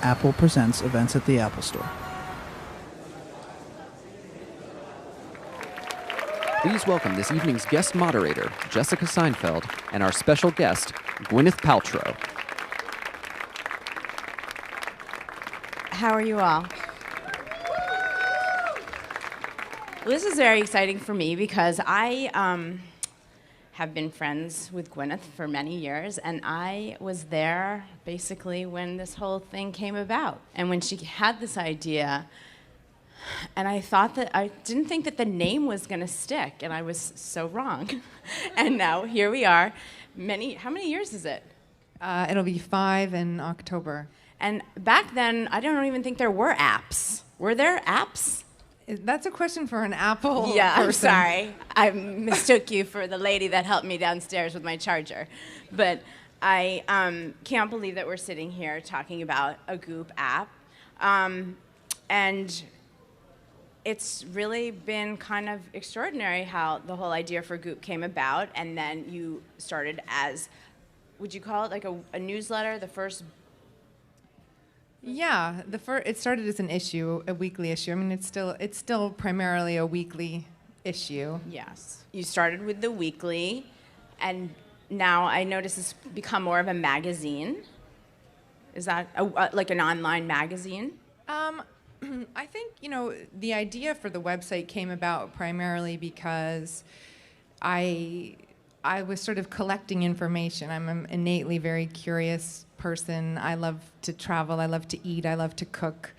Apple presents events at the Apple Store. Please welcome this evening's guest moderator, Jessica Seinfeld, and our special guest, Gwyneth Paltrow. How are you all? Well, this is very exciting for me because I have been friends with Gwyneth for many years, and I was there basically when this whole thing came about. And when she had this idea, and I didn't think that the name was going to stick, and I was so wrong. And now here we are. How many years is it? It'll be 5 in October. And back then, I don't even think there were apps. Were there apps? That's a question for an Apple Yeah, person. I'm sorry. I mistook you for the lady that helped me downstairs with my charger. But I can't believe that we're sitting here talking about a Goop app. And it's really been kind of extraordinary how the whole idea for Goop came about. And then you started as, would you call it like a newsletter, the first? Yeah, it started as an issue, a weekly issue. I mean, it's still primarily a weekly issue. Yes. You started with the weekly, and now I notice it's become more of a magazine. Is that like an online magazine? I think, the idea for the website came about primarily because I was sort of collecting information. I'm an innately very curious person. I love to travel. I love to eat. I love to cook.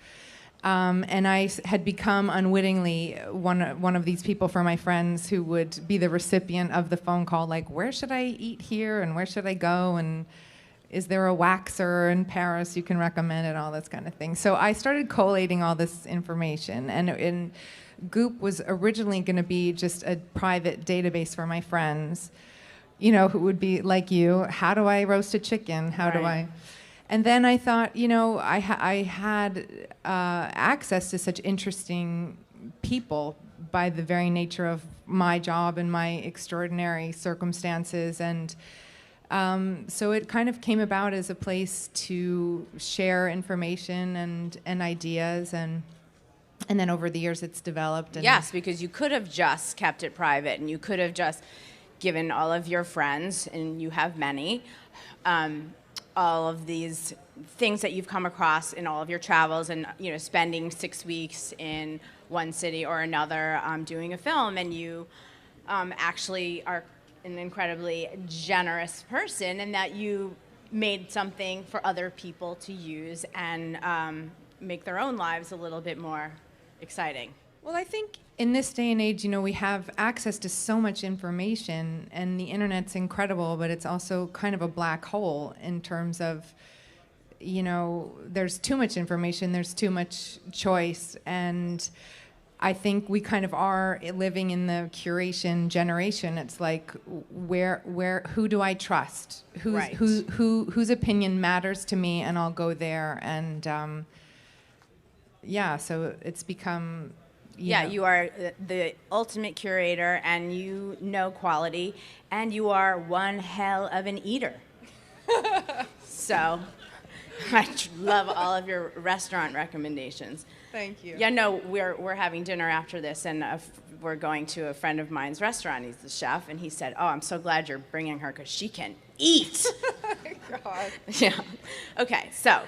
And I had become unwittingly one of these people for my friends who would be the recipient of the phone call, like, where should I eat here and where should I go? And is there a waxer in Paris you can recommend and all this kind of thing. So I started collating all this information. And Goop was originally going to be just a private database for my friends, who would be like you. How do I roast a chicken? How do I? And then I thought, I had access to such interesting people by the very nature of my job and my extraordinary circumstances. And so it kind of came about as a place to share information and ideas. And then over the years, it's developed. And yes, because you could have just kept it private, and you could have just given all of your friends, and you have many, all of these things that you've come across in all of your travels, and spending 6 weeks in one city or another doing a film, and you actually are an incredibly generous person, and that you made something for other people to use and make their own lives a little bit more exciting. Well, I think in this day and age, we have access to so much information, and the internet's incredible, but it's also kind of a black hole in terms of, there's too much information, there's too much choice, and I think we kind of are living in the curation generation. It's like, who do I trust? Whose opinion matters to me, and I'll go there. And so it's become. You are the ultimate curator, and you know quality, and you are one hell of an eater. So I love all of your restaurant recommendations. Thank you. Yeah, no, we're having dinner after this, and we're going to a friend of mine's restaurant. He's the chef, and he said, "Oh, I'm so glad you're bringing her because she can eat." God. Yeah. Okay, so.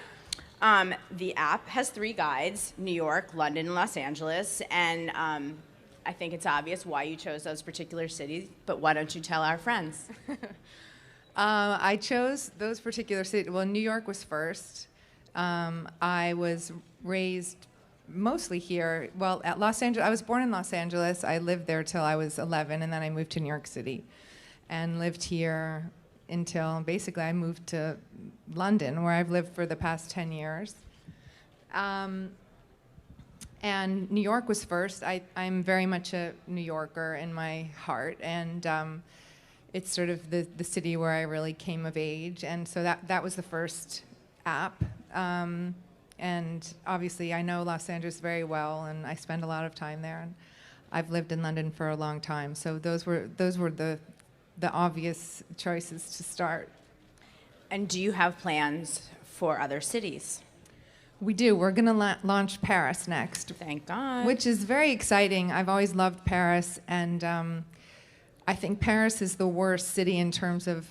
The app has 3 guides: New York, London, and Los Angeles. And I think it's obvious why you chose those particular cities, but why don't you tell our friends? I chose those particular cities. Well, New York was first. I was raised mostly here. Well, at Los Angeles. I was born in Los Angeles. I lived there till I was 11, and then I moved to New York City and lived here until basically I moved to London, where I've lived for the past 10 years. And New York was first. I'm very much a New Yorker in my heart, and it's sort of the city where I really came of age, and so that was the first app. And obviously I know Los Angeles very well, and I spend a lot of time there, and I've lived in London for a long time, so those were the obvious choices to start. And do you have plans for other cities? We do. We're going to launch Paris next, Thank God. which is very exciting. I've always loved Paris, and I think Paris is the worst city in terms of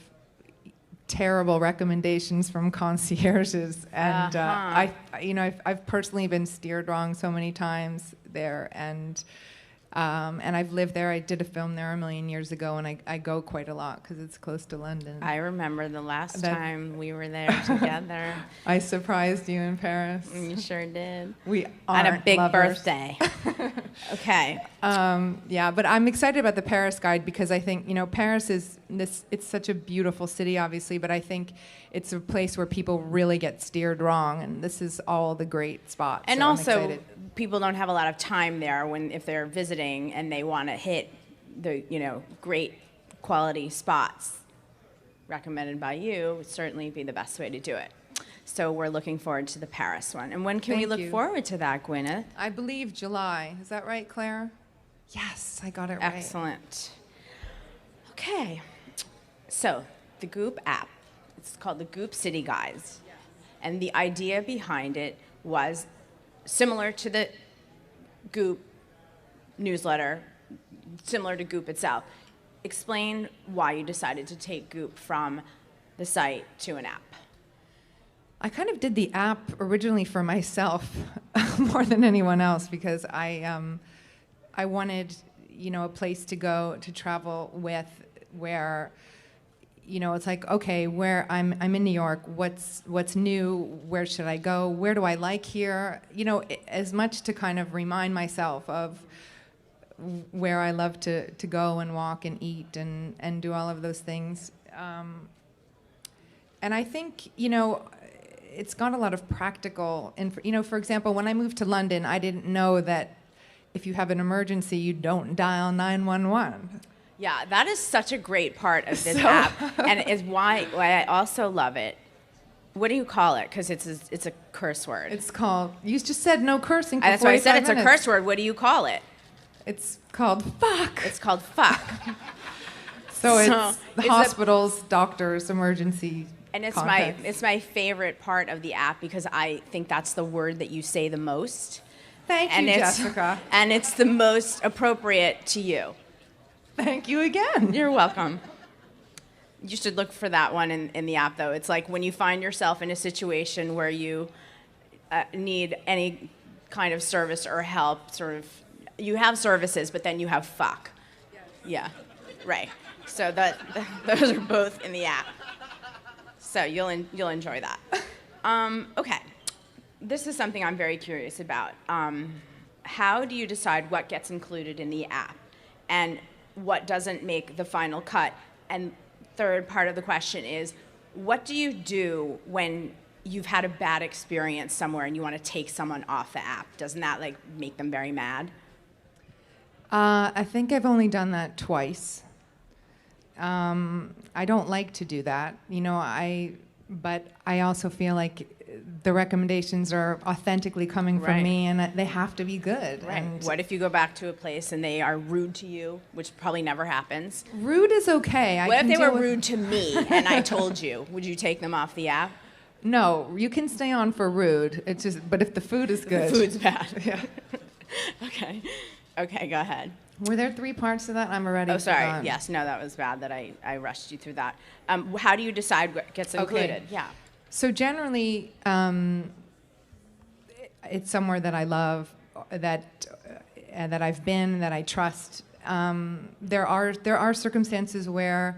terrible recommendations from concierges. And I've personally been steered wrong so many times there, and I've lived there. I did a film there a million years ago, and I go quite a lot because it's close to London. I remember the last time we were there together. I surprised you in Paris. You sure did. We on a aren't big lovers. birthday. Okay. Yeah, but I'm excited about the Paris guide because I think, Paris is it's such a beautiful city, obviously, but I think it's a place where people really get steered wrong, and this is all the great spots. And so I'm also, excited. people don't have a lot of time there if they're visiting and they want to hit the great quality spots recommended by you. Would certainly be the best way to do it. So we're looking forward to the Paris one. And when can we Thank look you. forward to that, Gwyneth? I believe July. Is that right, Claire? Yes, I got it right. Excellent. Okay. So the Goop app. It's called the Goop City Guides. And the idea behind it was similar to the Goop newsletter, similar to Goop itself. Explain why you decided to take Goop from the site to an app. I kind of did the app originally for myself more than anyone else because I wanted, a place to go to travel with where, it's like, okay, where I'm in New York, what's new, where should I go, where do I like here, as much to kind of remind myself of where I love to go and walk and eat and do all of those things. And I think, it's got a lot of practical, for example, when I moved to London, I didn't know that if you have an emergency, you don't dial 911. Yeah, that is such a great part of this app, and is why I also love it. What do you call it? Because it's a curse word. It's called, you just said no cursing for That's why I said 45 it's a minutes. curse word. What do you call it? It's called fuck. It's called fuck. So it's the it's hospitals, doctors, emergency And it's contacts. my favorite part of the app because I think that's the word that you say the most. Thank you, Jessica. And it's the most appropriate to you. Thank you again. You're welcome. You should look for that one in the app, though. It's like when you find yourself in a situation where you need any kind of service or help, sort of, you have services, but then you have fuck. Yeah, right. So those are both in the app. So you'll enjoy that. Okay, this is something I'm very curious about. How do you decide what gets included in the app, and what doesn't make the final cut? And third part of the question is, what do you do when you've had a bad experience somewhere and you want to take someone off the app? Doesn't that make them very mad? I think I've only done that twice. I don't like to do that, but I also feel like the recommendations are authentically coming from Right. me, and they have to be good. Right. And What if you go back to a place and they are rude to you, which probably never happens? rude is okay. What if they were rude to me and I told you? Would you take them off the app? No, you can stay on for rude. It's just, but if the food is good. The food's bad. Yeah. Okay. Okay, go ahead. Were there 3 parts to that? I'm already Oh, sorry. forgotten. Yes, no, that was bad that I rushed you through that. How do you decide what gets included? Yeah. So generally, it's somewhere that I love, that I've been, that I trust. There are circumstances where,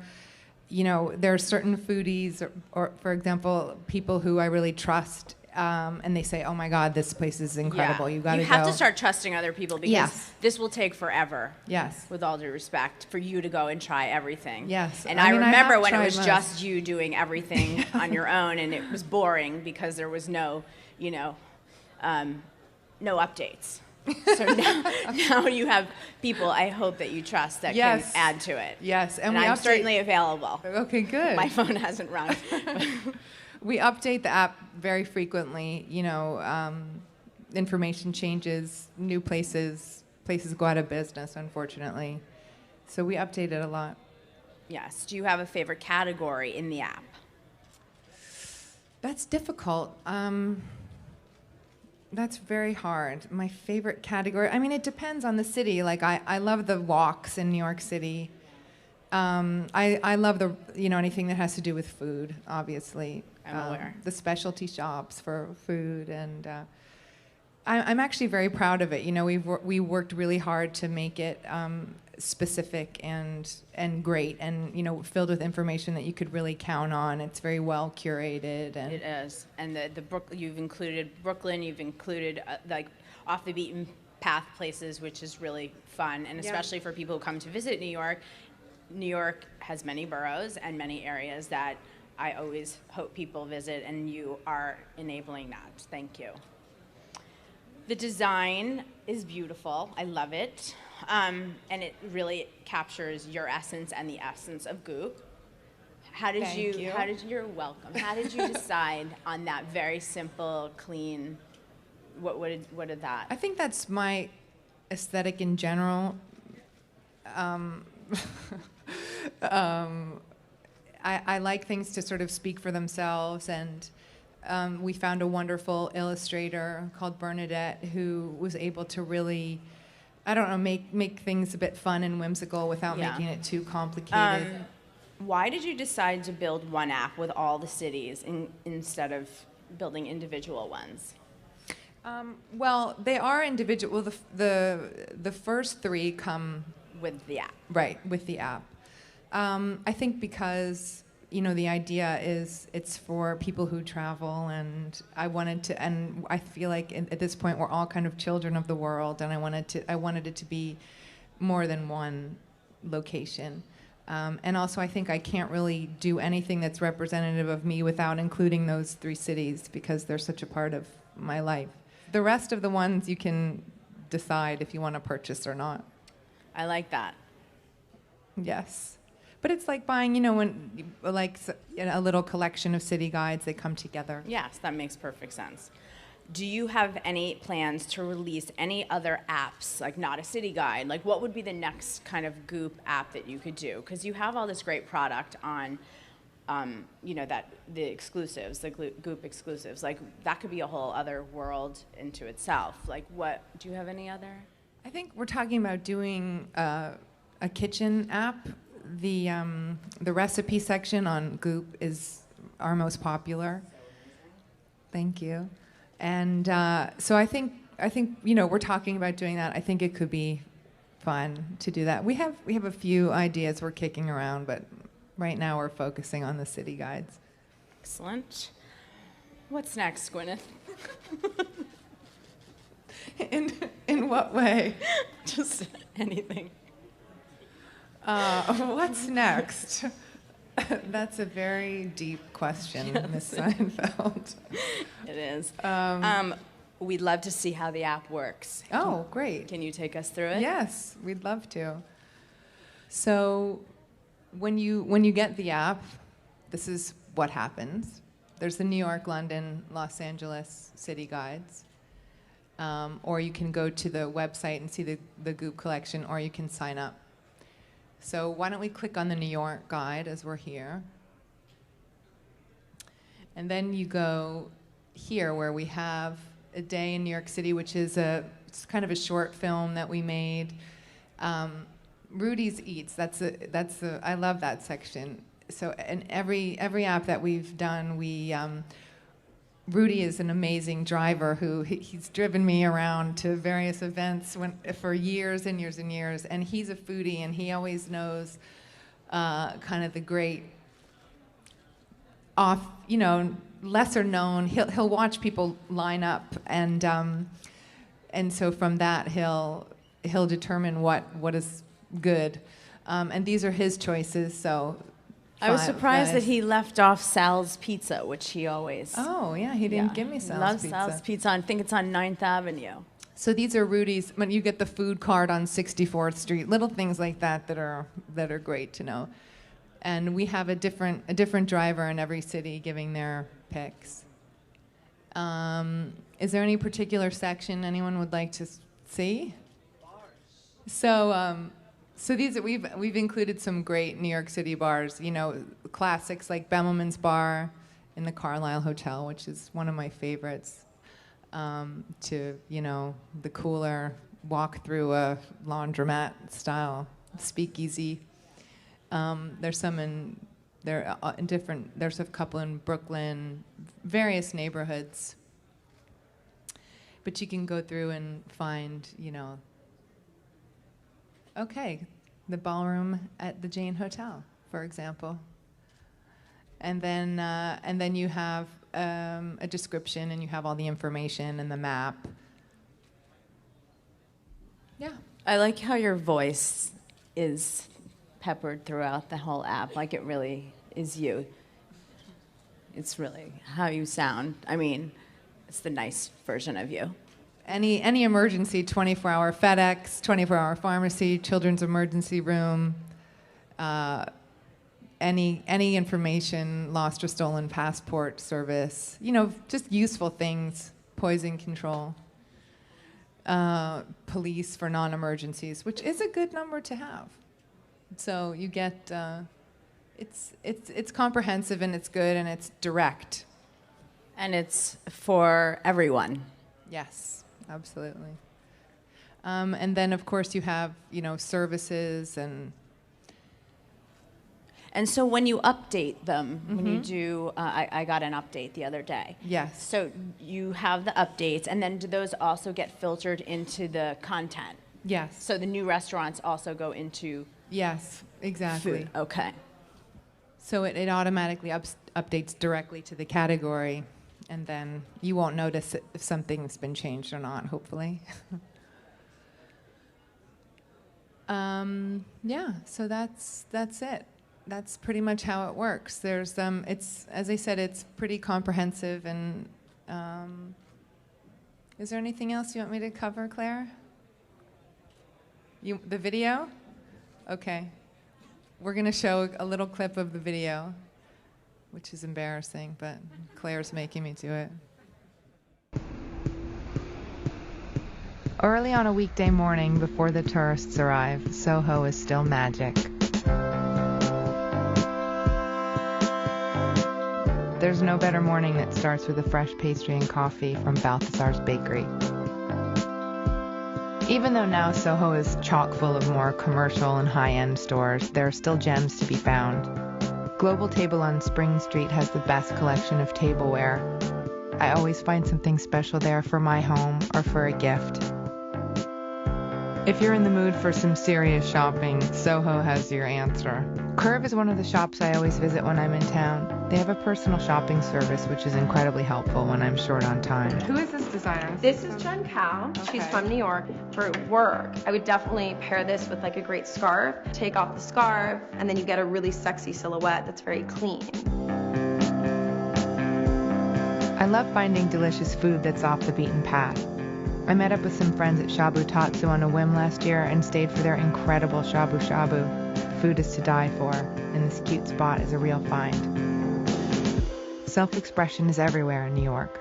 there are certain foodies, or for example, people who I really trust, and they say, "Oh my God, this place is incredible. Yeah. You got to go." You have to start trusting other people because Yes. this will take forever. Yes. With all due respect, for you to go and try everything. Yes. And I I mean, I remember have when it tried was most. just you doing everything on your own, and it was boring because there was no updates. So now you have people I hope that you trust that Yes. can add to it. Yes, and And we I'm update- certainly available. Okay, good. My phone hasn't rung. We update the app very frequently. Information changes, new places go out of business, unfortunately. So we update it a lot. Yes. Do you have a favorite category in the app? That's difficult. That's very hard. My favorite category, I mean, it depends on the city. Like, I love the walks in New York City. I love anything that has to do with food, obviously. I'm aware. The specialty shops for food, and I'm actually very proud of it. You know, we worked really hard to make it specific and great, and filled with information that you could really count on. It's very well curated, and It is, and you've included Brooklyn, you've included like off the beaten path places, which is really fun, and especially for people who come to visit New York. New York has many boroughs and many areas that I always hope people visit, and you are enabling that. Thank you. The design is beautiful. I love it. And it really captures your essence and the essence of Goop. Thank you. You're welcome. How did you decide on that very simple, clean, what did that? I think that's my aesthetic in general. I like things to sort of speak for themselves, and we found a wonderful illustrator called Bernadette who was able to really, I don't know, make things a bit fun and whimsical without making it too complicated. Why did you decide to build one app with all the cities instead of building individual ones? Well, they are individual. Well, the first three come With the app. right with the app. I think because the idea is it's for people who travel, and I feel like at this point we're all kind of children of the world, and I wanted it to be more than one location. And also, I think I can't really do anything that's representative of me without including those three cities, because they're such a part of my life. The rest of the ones you can decide if you want to purchase or not. I like that. Yes. But it's like buying, a little collection of city guides. They come together. Yes, that makes perfect sense. Do you have any plans to release any other apps, like not a city guide? Like, what would be the next kind of Goop app that you could do? Because you have all this great product on, the exclusives, the Goop exclusives. Like, that could be a whole other world into itself. Like, do you have any other? I think we're talking about doing a kitchen app. The recipe section on Goop is our most popular. Thank you. And so I think we're talking about doing that. I think it could be fun to do that. We have a few ideas we're kicking around, but right now we're focusing on the city guides. Excellent. What's next, Gwyneth? In what way? Just anything. What's next? That's a very deep question, Ms. Seinfeld. It is. We'd love to see how the app works. Oh, great. Can you take us through it? Yes, we'd love to. So when you get the app, this is what happens. There's the New York, London, Los Angeles city guides. Or you can go to the website and see the Goop collection, or you can sign up. So why don't we click on the New York guide as we're here. And then you go here where we have A Day in New York City, which is it's kind of a short film that we made. Rudy's Eats, I love that section. So in every app that we've done, Rudy is an amazing driver who he's driven me around to various events for years and years and years, and he's a foodie, and he always knows kind of the great lesser known. He'll watch people line up, and so from that he'll determine what is good, and these are his choices. So. I was surprised that he left off Sal's Pizza, which he always... Oh, yeah, he didn't give me Sal's Pizza. Loves Sal's Pizza. I think it's on 9th Avenue. So these are Rudy's. When you get the food cart on 64th Street, little things like that are great to know. And we have a different driver in every city giving their picks. Is there any particular section anyone would like to see? So these we've included some great New York City bars, classics like Bemelman's Bar in the Carlisle Hotel, which is one of my favorites. to, the cooler walk through a laundromat style speakeasy. There's some in different. There's a couple in Brooklyn, various neighborhoods. But you can go through and find, the ballroom at the Jane Hotel, for example. And then you have a description, and you have all the information and the map. Yeah. I like how your voice is peppered throughout the whole app. Like, it really is you. It's really how you sound. I mean, it's the nice version of you. Any emergency, 24-hour FedEx, 24-hour pharmacy, children's emergency room, any information, lost or stolen passport service, just useful things, poison control, police for non-emergencies, which is a good number to have. So you get, it's comprehensive, and it's good, and it's direct. And it's for everyone. Yes, absolutely. And then, of course, you have, services and... And so when you update them, when you do, I got an update the other day. Yes. So you have the updates, and then do those also get filtered into the content? Yes. So the new restaurants also go into... Yes, exactly. Food. Okay. So it automatically updates directly to the category, and then you won't notice if something's been changed or not, hopefully. Yeah, so that's it. That's pretty much how it works. There's it's, as I said, it's pretty comprehensive. And is there anything else you want me to cover, Claire? The video? Okay. We're going to show a little clip of the video, which is embarrassing, but Claire's making me do it. Early on a weekday morning before the tourists arrive, Soho is still magic. There's no better morning that starts with a fresh pastry and coffee from Balthazar's Bakery. Even though now Soho is chock full of more commercial and high-end stores, there are still gems to be found. Global Table on Spring Street has the best collection of tableware. I always find something special there for my home or for a gift. If you're in the mood for some serious shopping, Soho has your answer. Curve is one of the shops I always visit when I'm in town. They have a personal shopping service, which is incredibly helpful when I'm short on time. Who is this designer? This is Jen Cow. She's from New York. For work, I would definitely pair this with like a great scarf. Take off the scarf, and then you get a really sexy silhouette that's very clean. I love finding delicious food that's off the beaten path. I met up with some friends at Shabu Tatsu on a whim last year and stayed for their incredible shabu shabu. The food is to die for, and this cute spot is a real find. Self-expression is everywhere in New York.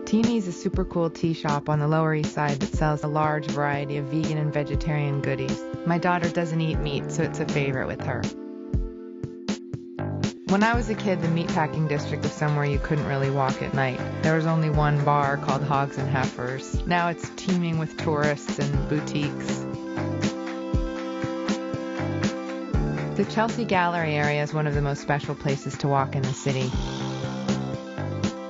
Teeny's is a super cool tea shop on the Lower East Side that sells a large variety of vegan and vegetarian goodies. My daughter doesn't eat meat, so it's a favorite with her. When I was a kid, the meatpacking district was somewhere you couldn't really walk at night. There was only one bar called Hogs and Heifers. Now it's teeming with tourists and boutiques. The Chelsea Gallery area is one of the most special places to walk in the city.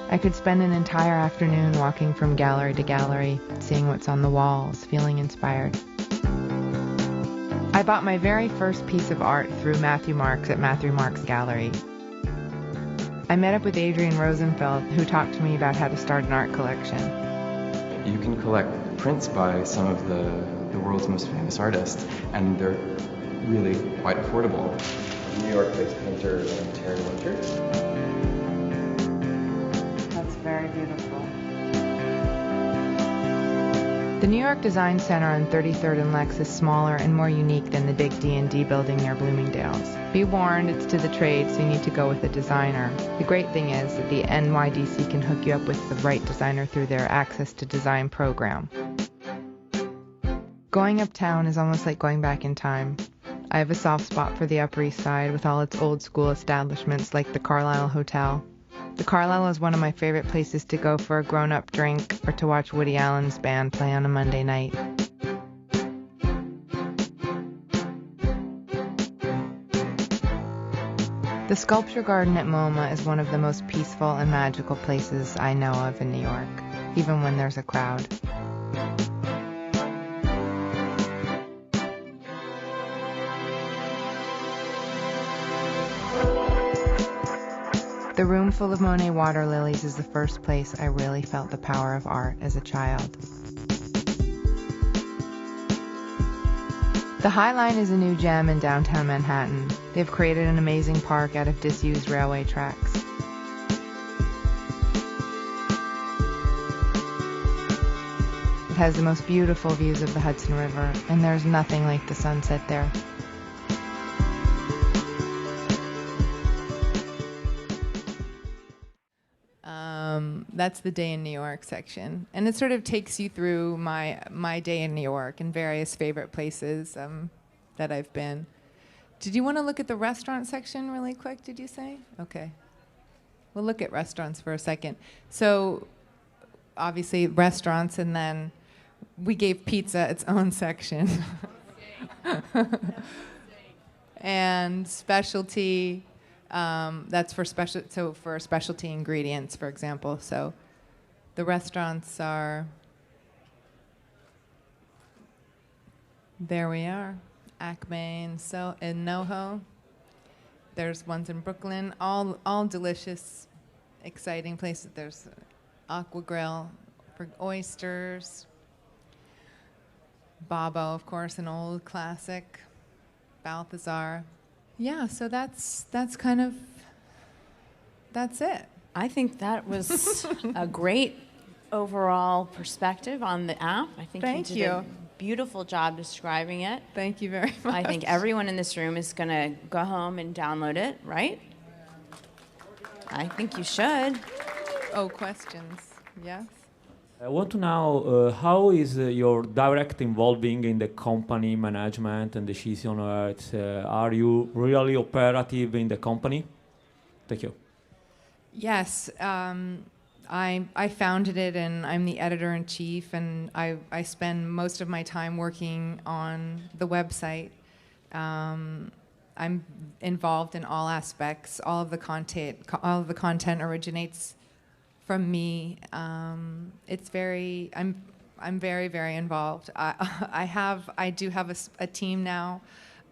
I could spend an entire afternoon walking from gallery to gallery, seeing what's on the walls, feeling inspired. I bought my very first piece of art through Matthew Marks at Matthew Marks Gallery. I met up with Adrian Rosenfeld, who talked to me about how to start an art collection. You can collect prints by some of the world's most famous artists, and they're really quite affordable. New York-based painter Terry Winters. That's very beautiful. The New York Design Center on 33rd and Lex is smaller and more unique than the big D&D building near Bloomingdale's. Be warned, it's to the trade, so you need to go with a designer. The great thing is that the NYDC can hook you up with the right designer through their Access to Design program. Going uptown is almost like going back in time. I have a soft spot for the Upper East Side with all its old school establishments like the Carlisle Hotel. The Carlisle is one of my favorite places to go for a grown-up drink or to watch Woody Allen's band play on a Monday night. The Sculpture Garden at MoMA is one of the most peaceful and magical places I know of in New York, even when there's a crowd. The room full of Monet water lilies is the first place I really felt the power of art as a child. The High Line is a new gem in downtown Manhattan. They've created an amazing park out of disused railway tracks. It has the most beautiful views of the Hudson River, and there's nothing like the sunset there. That's the Day in New York section. And it sort of takes you through my day in New York and various favorite places that I've been. Did you want to look at the restaurant section really quick, did you say? Okay. We'll look at restaurants for a second. So obviously restaurants, and then we gave pizza its own section. And specialty. That's for for specialty ingredients, for example. So the restaurants are, there we are, Acme and NoHo. There's ones in Brooklyn, all delicious, exciting places. There's Aqua Grill for oysters. Babbo, of course, an old classic. Balthazar. Yeah, so that's it. I think that was a great overall perspective on the app. I think Thank you did a beautiful job describing it. Thank you very much. I think everyone in this room is going to go home and download it, right? I think you should. Oh, questions. Yes? I want to know how is your direct involving in the company management and decision? Are you really operative in the company? Thank you. Yes, I founded it, and I'm the editor-in-chief, and I spend most of my time working on the website. I'm involved in all aspects. All of the content originates from me. I'm very, very involved. I do have a team now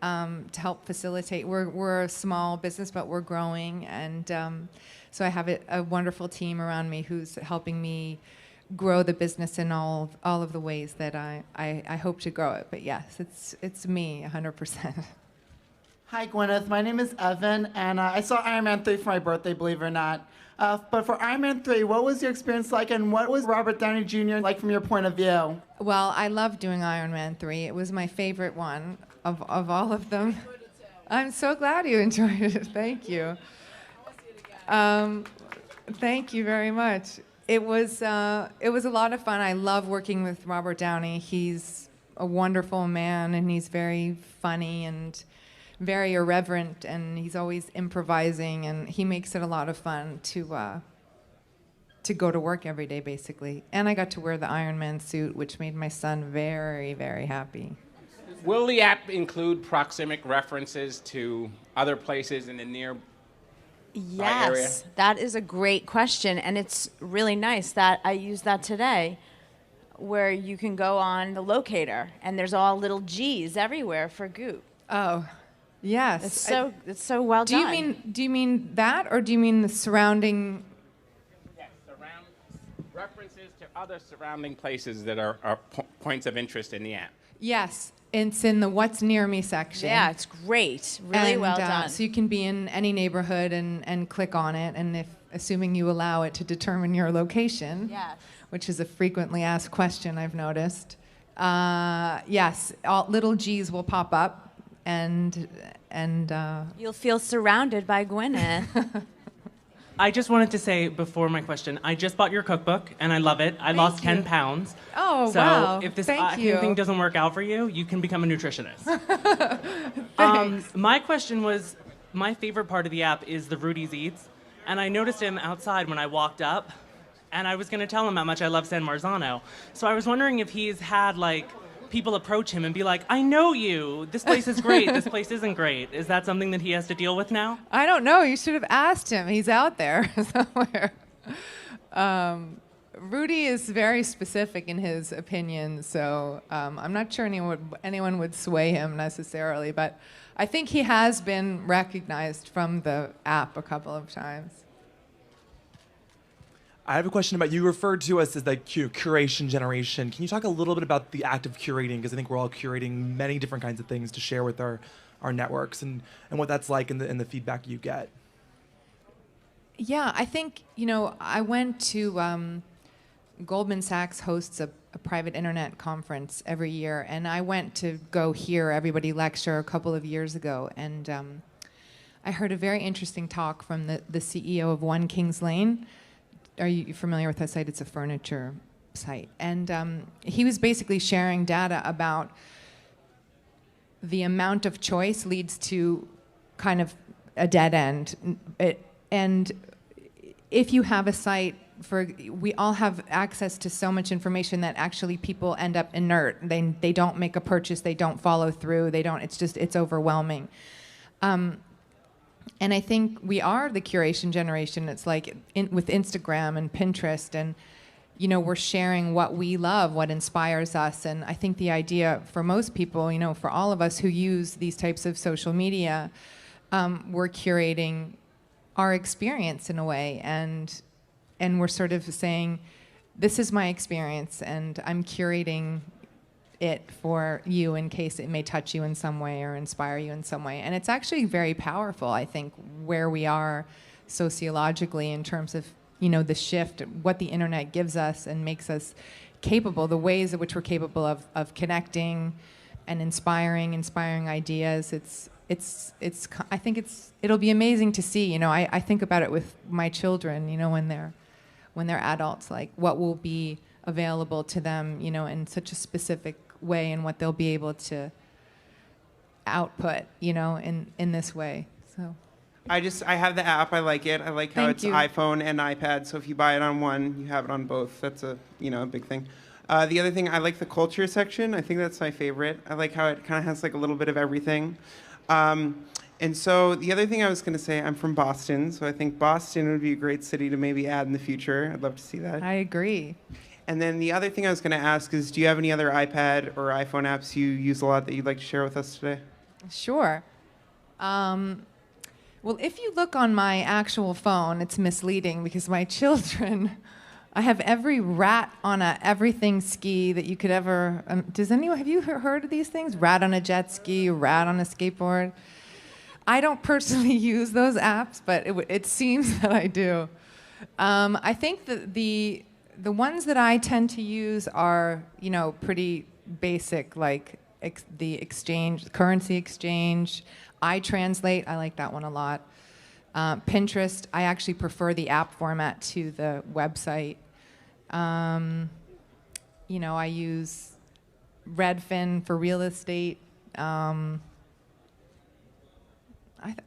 to help facilitate. We're a small business, but we're growing, and so I have a wonderful team around me who's helping me grow the business in all of the ways that I hope to grow it. But yes, it's me 100%. Hi, Gwyneth. My name is Evan, and I saw Iron Man 3 for my birthday, believe it or not. But for Iron Man 3, what was your experience like, and what was Robert Downey Jr. like from your point of view? Well, I loved doing Iron Man 3. It was my favorite one of all of them. I'm so glad you enjoyed it. Thank you. Thank you very much. It was a lot of fun. I love working with Robert Downey. He's a wonderful man, and he's very funny and very irreverent, and he's always improvising, and he makes it a lot of fun to go to work every day, basically. And I got to wear the Iron Man suit, which made my son very, very happy. Will the app include proximic references to other places in the nearby area? Yes, that is a great question, and it's really nice that I used that today, where you can go on the locator, and there's all little G's everywhere for Goop. Oh. Yes. It's so well done. Do you mean that, or do you mean the surrounding? Yes, references to other surrounding places that are points of interest in the app. Yes, it's in the What's Near Me section. Yeah, it's great. Really well done. So you can be in any neighborhood and click on it, and assuming you allow it to determine your location, yes, which is a frequently asked question I've noticed. Yes, all little G's will pop up. And you'll feel surrounded by Gwyneth. I just wanted to say before my question, I just bought your cookbook and I love it. I lost 10 pounds. Oh, so wow. if this Thank you. thing doesn't work out for you, you can become a nutritionist. Thanks. My question was, my favorite part of the app is the Rudy's Eats. and I noticed him outside when I walked up, and I was going to tell him how much I love San Marzano. So I was wondering if he's had, like, people approach him and be like, I know you. This place is great. This place isn't great. Is that something that he has to deal with now? I don't know. You should have asked him. He's out there somewhere. Rudy is very specific in his opinion, so I'm not sure anyone would sway him necessarily, but I think he has been recognized from the app a couple of times. I have a question about, you referred to us as the curation generation. Can you talk a little bit about the act of curating? Because I think we're all curating many different kinds of things to share with our networks, and what that's like and the feedback you get. Yeah, I think, I went to Goldman Sachs hosts a private internet conference every year, and I went to go hear everybody lecture a couple of years ago, and I heard a very interesting talk from the CEO of One Kings Lane. Are you familiar with that site? It's a furniture site. And he was basically sharing data about the amount of choice leads to kind of a dead end. And if you have a site, we all have access to so much information that actually people end up inert. They don't make a purchase, they don't follow through, it's overwhelming. And I think we are the curation generation. It's like with Instagram and Pinterest, and we're sharing what we love, what inspires us. And I think the idea for most people, for all of us who use these types of social media, we're curating our experience in a way, and we're sort of saying, this is my experience, and I'm curating it for you in case it may touch you in some way or inspire you in some way. And it's actually very powerful, I think, where we are sociologically in terms of, the shift, what the internet gives us and makes us capable, the ways in which we're capable of connecting and inspiring ideas. I think it'll be amazing to see. I think about it with my children, when they're adults, like what will be available to them, in such a specific way, and what they'll be able to output, in this way. So I have the app. I like it. I like how Thank it's you. iPhone and iPad. So if you buy it on one, you have it on both. That's a big thing. The other thing, I like the culture section. I think that's my favorite. I like how it kind of has like a little bit of everything. And so the other thing I was going to say, I'm from Boston, so I think Boston would be a great city to maybe add in the future. I'd love to see that. I agree. And then the other thing I was going to ask is, do you have any other iPad or iPhone apps you use a lot that you'd like to share with us today? Sure. Well, if you look on my actual phone, it's misleading because my children, I have every rat on a everything ski that you could ever. Have you heard of these things? Rat on a jet ski, rat on a skateboard. I don't personally use those apps, but it seems that I do. I think that the ones that I tend to use are, pretty basic, like the currency exchange. iTranslate, I like that one a lot. Pinterest, I actually prefer the app format to the website. I use Redfin for real estate. I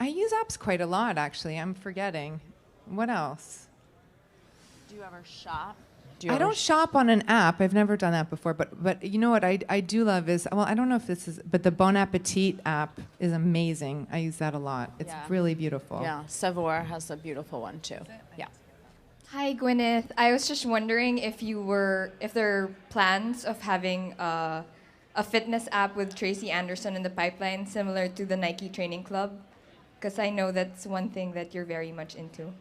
use apps quite a lot, actually. I'm forgetting. What else? Do you ever shop? I don't shop on an app. I've never done that before. But you know what I do love is, well, I don't know if this is, but the Bon Appetit app is amazing. I use that a lot. It's really beautiful. Yeah, Savoir has a beautiful one too. Yeah. Hi, Gwyneth. I was just wondering if there are plans of having a fitness app with Tracy Anderson in the pipeline, similar to the Nike Training Club, because I know that's one thing that you're very much into.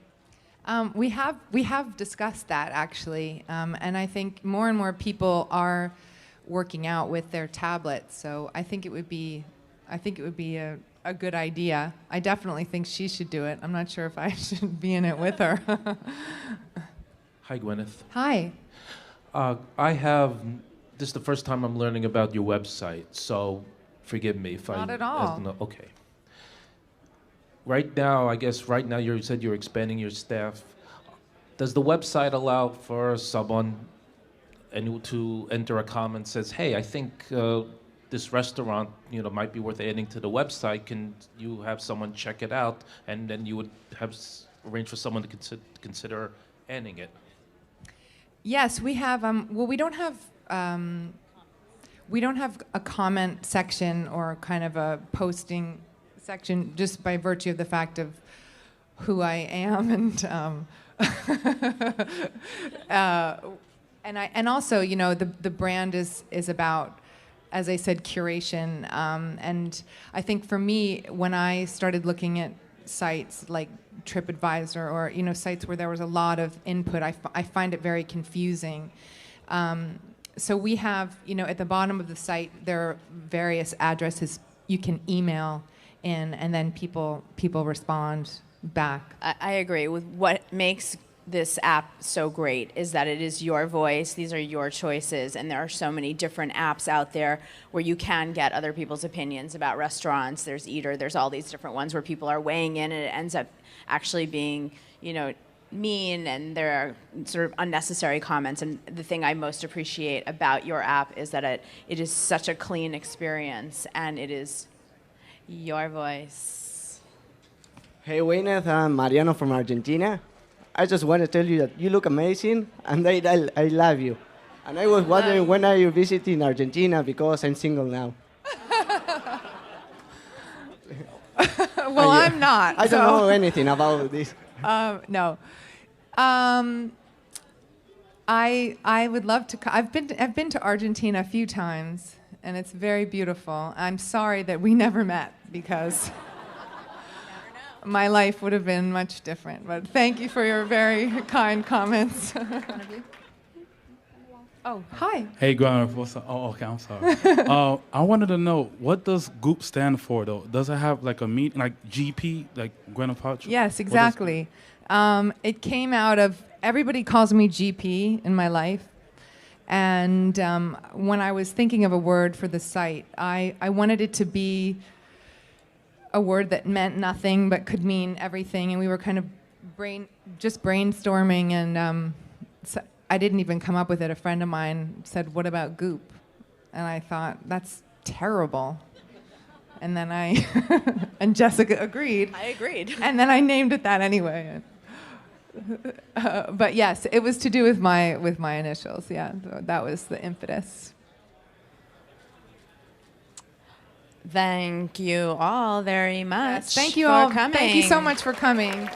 We have discussed that actually, and I think more and more people are working out with their tablets. So I think it would be a good idea. I definitely think she should do it. I'm not sure if I should be in it with her. Hi, Gwyneth. Hi. This is the first time I'm learning about your website, so forgive me if Not at all. Okay. Right now you said you're expanding your staff. Does the website allow for someone to enter a comment that says, hey, I think this restaurant might be worth adding to the website. Can you have someone check it out? And then you would have arrange for someone to consider ending it? Yes, we have. Well, we don't have a comment section or kind of a posting section, just by virtue of the fact of who I am and also, you know, the brand is about, as I said, curation. And I think for me, when I started looking at sites like TripAdvisor or, you know, sites where there was a lot of input, I find it very confusing. So we have, you know, at the bottom of the site, there are various addresses you can email in, and then people respond back. I agree with what makes this app so great is that it is your voice. These are your choices, and there are so many different apps out there where you can get other people's opinions about restaurants. There's Eater, there's all these different ones where people are weighing in, and it ends up actually being, you know, mean, and there are sort of unnecessary comments. And the thing I most appreciate about your app is that it is such a clean experience, and it is your voice. Hey, Gwyneth, I'm Mariano from Argentina. I just want to tell you that you look amazing, and I love you. And I was wondering, when are you visiting Argentina, because I'm single now. Well, I'm not. I don't know anything about this. No. I would love to. I've been to Argentina a few times, and it's very beautiful. I'm sorry that we never met, because my life would have been much different. But thank you for your very kind comments. Oh, hi. Hey, Gwyneth, what's up? Oh, okay, I'm sorry. I wanted to know, what does Goop stand for, though? Does it have like a like GP, like Gwyneth Paltrow? Yes, exactly. It came out of, everybody calls me GP in my life. And when I was thinking of a word for the site, I wanted it to be a word that meant nothing but could mean everything. And we were kind of just brainstorming, and so I didn't even come up with it. A friend of mine said, "What about Goop?" And I thought, that's terrible. And then and Jessica agreed. I agreed. And then I named it that anyway. But yes, it was to do with my initials. Yeah, so that was the impetus. Thank you all very much. Yes, thank you for all. coming. Thank you so much for coming.